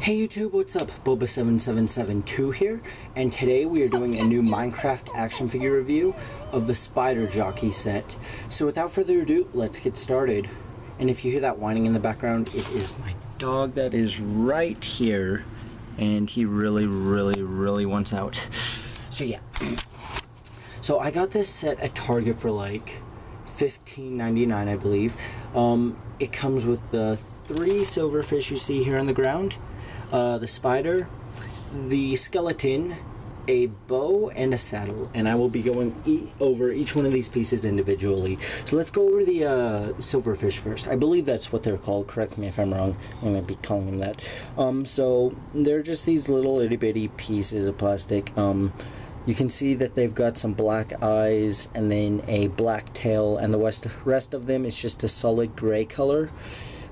Hey YouTube, what's up? Boba7772 here, and today we are doing a new Minecraft action figure review of the Spider Jockey set. So without further ado, let's get started. And if you hear that whining in the background, it is my dog that is right here, and he really wants out. So yeah. So I got this set at Target for like $15.99, I believe. It comes with the 3 silverfish you see here on the ground. The spider, the skeleton, a bow, and a saddle, and I will be going over each one of these pieces individually. So let's go over the silverfish first. I believe that's what they're called. Correct me if I'm wrong. I'm going to be calling them that. So they're just these little itty bitty pieces of plastic. You can see that they've got some black eyes and then a black tail, and the rest of them is just a solid gray color.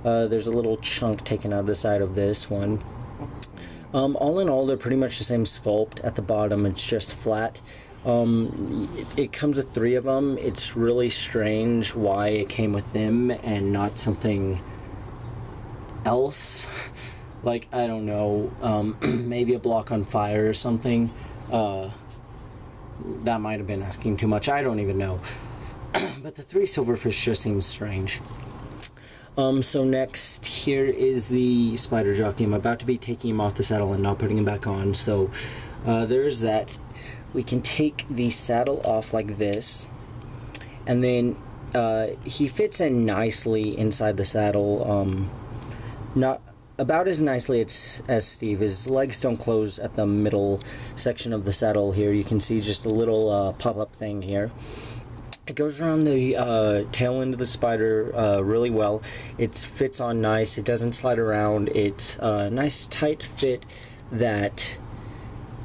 There's a little chunk taken out of the side of this one. All in all, they're pretty much the same sculpt. At the bottom, it's just flat. It comes with 3 of them. It's really strange why it came with them and not something else. Like, I don't know, maybe a block on fire or something. That might have been asking too much. I don't even know. But the 3 silverfish just seems strange. So next, here is the Spider Jockey. I'm about to be taking him off the saddle and not putting him back on. So there's that. We can take the saddle off like this, and then he fits in nicely inside the saddle. Not about as nicely as Steve. His legs don't close at the middle section of the saddle here. You can see just a little pop-up thing here. It goes around the tail end of the spider really well. It fits on nice. It doesn't slide around. It's a nice tight fit that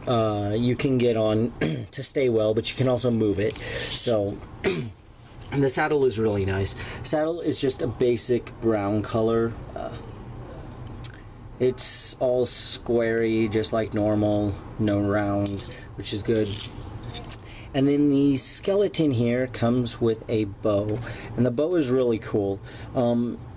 you can get on to stay well, but you can also move it. So and the saddle is really nice. Saddle is just a basic brown color. It's all squarey, just like normal, no round, which is good. And then the skeleton here comes with a bow, and the bow is really cool.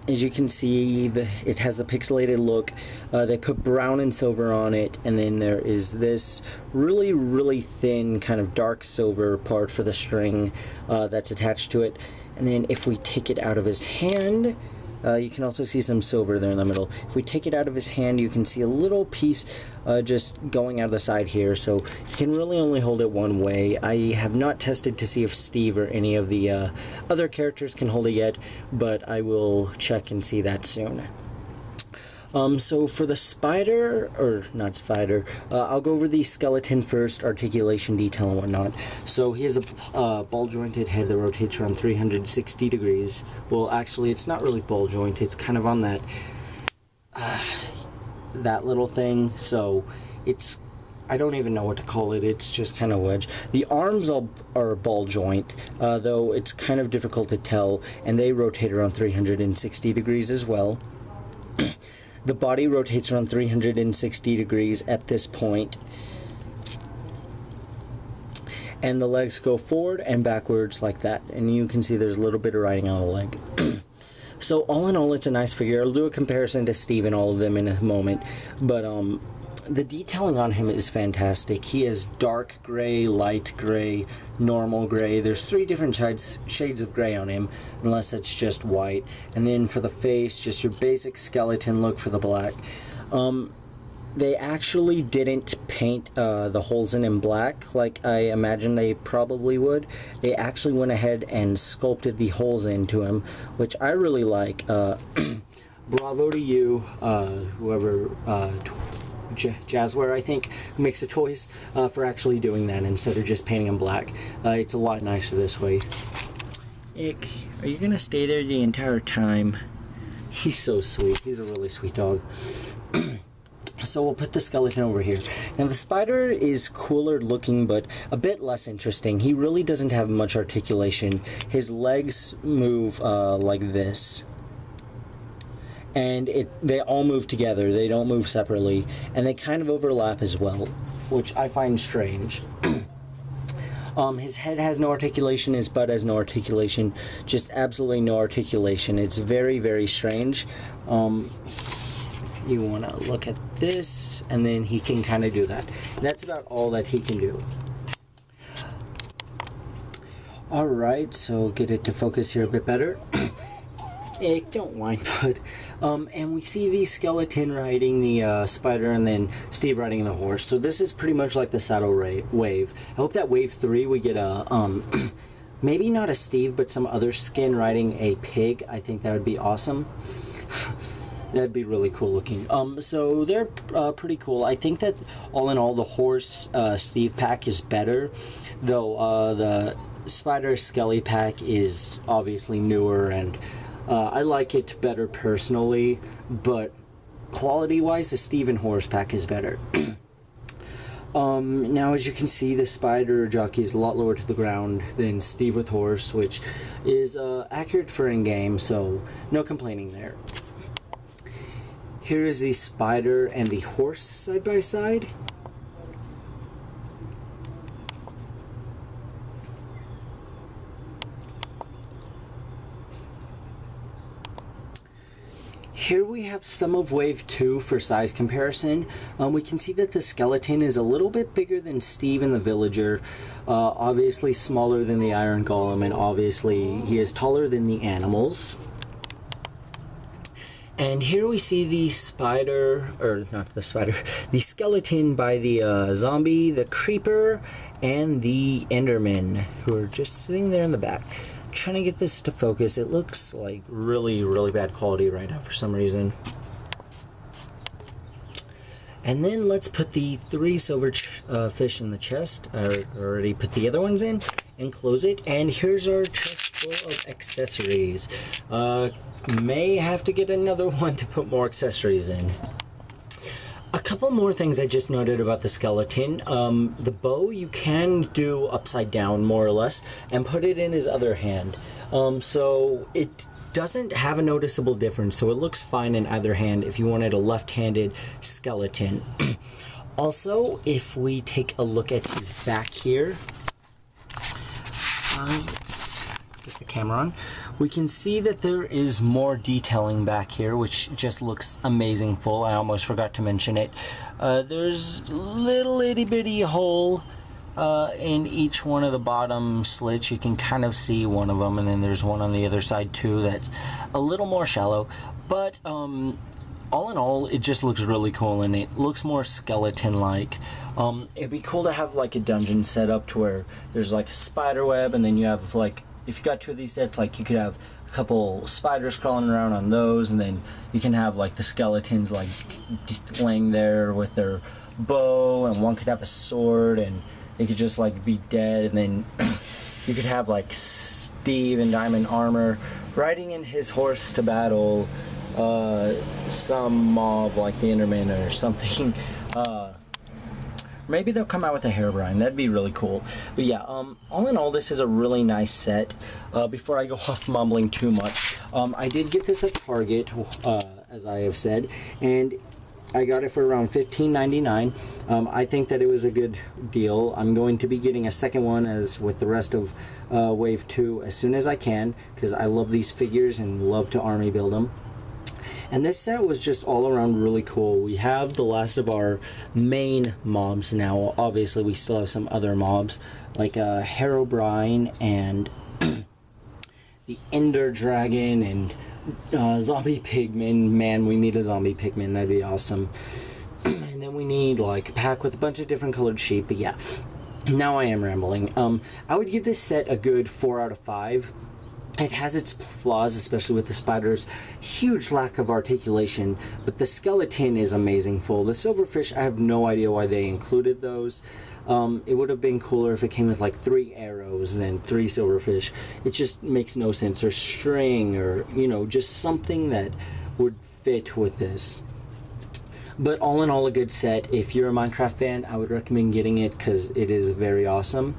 As you can see, it has the pixelated look. They put brown and silver on it, and then there is this really thin kind of dark silver part for the string that's attached to it. And then if we take it out of his hand, you can also see some silver there in the middle. If we take it out of his hand, you can see a little piece just going out of the side here, so you can really only hold it one way. I have not tested to see if Steve or any of the other characters can hold it yet, but I will check and see that soon. So for the spider, or not spider, I'll go over the skeleton first, articulation, detail, and whatnot. So he has a ball-jointed head that rotates around 360 degrees. Well, actually, it's not really ball-jointed. It's kind of on that that little thing. So it's, I don't even know what to call it. It's just kind of wedge. The arms are ball joint, though it's kind of difficult to tell, and they rotate around 360 degrees as well. The body rotates around 360 degrees at this point, and the legs go forward and backwards like that, and you can see there's a little bit of writing on the leg. So all in all, it's a nice figure. I'll do a comparison to Steve and all of them in a moment, but the detailing on him is fantastic. He is dark gray, light gray, normal gray. There's 3 different shades of gray on him, unless it's just white. And then for the face, just your basic skeleton look for the black. They actually didn't paint the holes in black like I imagine they probably would. They actually went ahead and sculpted the holes into him, which I really like. Bravo to you, whoever... Jazzware, I think, who makes the toys, for actually doing that instead of just painting them black. It's a lot nicer this way. Ick, are you gonna stay there the entire time? He's so sweet. He's a really sweet dog. So we'll put the skeleton over here. Now the spider is cooler looking, but a bit less interesting. He really doesn't have much articulation. His legs move like this. And they all move together. They don't move separately, and they kind of overlap as well, which I find strange. His head has no articulation, his butt has no articulation, just absolutely no articulation. It's very strange. If you want to look at this, and then he can kind of do that. That's about all that he can do. Alright, so get it to focus here a bit better. Don't whine, bud. And we see the skeleton riding the spider, and then Steve riding the horse. So this is pretty much like the saddle wave. I hope that wave 3 we get a maybe not a Steve, but some other skin riding a pig. I think that would be awesome. That'd be really cool looking. So they're pretty cool. I think that all in all, the horse Steve pack is better, though the spider Skelly pack is obviously newer, and I like it better personally, but quality-wise, the Steve and horse pack is better. Now, as you can see, the spider jockey is a lot lower to the ground than Steve with horse, which is accurate for in-game, so no complaining there. Here is the spider and the horse side by side. Here we have some of wave 2 for size comparison. We can see that the skeleton is a little bit bigger than Steve and the villager, obviously smaller than the iron golem, and obviously he is taller than the animals. And here we see the spider, or not the spider, the skeleton by the zombie, the creeper, and the enderman, who are just sitting there in the back. Trying to get this to focus. It looks like really bad quality right now for some reason. And then let's put the 3 silver fish in the chest. I already put the other ones in and close it. And here's our chest full of accessories. May have to get another one to put more accessories in. A couple more things I just noted about the skeleton. The bow you can do upside down, more or less, and put it in his other hand. So it doesn't have a noticeable difference, so it looks fine in either hand if you wanted a left-handed skeleton. Also, if we take a look at his back here, let's get the camera on. We can see that there is more detailing back here, which just looks amazing full. I almost forgot to mention it. There's little itty bitty hole in each one of the bottom slits. You can kind of see one of them, and then there's one on the other side too that's a little more shallow. But all in all, it just looks really cool, and it looks more skeleton-like. It'd be cool to have like a dungeon set up to where there's like a spider web, and then you have like, if you got 2 of these sets, like you could have a couple spiders crawling around on those, and then you can have like the skeletons like laying there with their bow, and one could have a sword, and they could just like be dead, and then you could have like Steve in diamond armor riding in his horse to battle some mob like the Enderman or something. Maybe they'll come out with a Herobrine. That'd be really cool. But yeah, all in all, this is a really nice set. Before I go off mumbling too much, I did get this at Target, as I have said, and I got it for around $15.99. I think that it was a good deal. I'm going to be getting a second one, as with the rest of Wave 2, as soon as I can, because I love these figures and love to army build them. And this set was just all around really cool. We have the last of our main mobs now. Obviously, we still have some other mobs, like Herobrine and the Ender Dragon and zombie pigmen. Man, we need a zombie pigman. That'd be awesome. And then we need like a pack with a bunch of different colored sheep. But yeah, now I am rambling. I would give this set a good 4 out of 5. It has its flaws, especially with the spider's huge lack of articulation, but the skeleton is amazing full. The silverfish, I have no idea why they included those. It would have been cooler if it came with like 3 arrows and 3 silverfish. It just makes no sense. Or string, or, you know, just something that would fit with this. But all in all, a good set. If you're a Minecraft fan, I would recommend getting it because it is very awesome.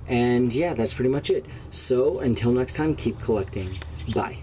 And yeah, that's pretty much it. So until next time, keep collecting. Bye.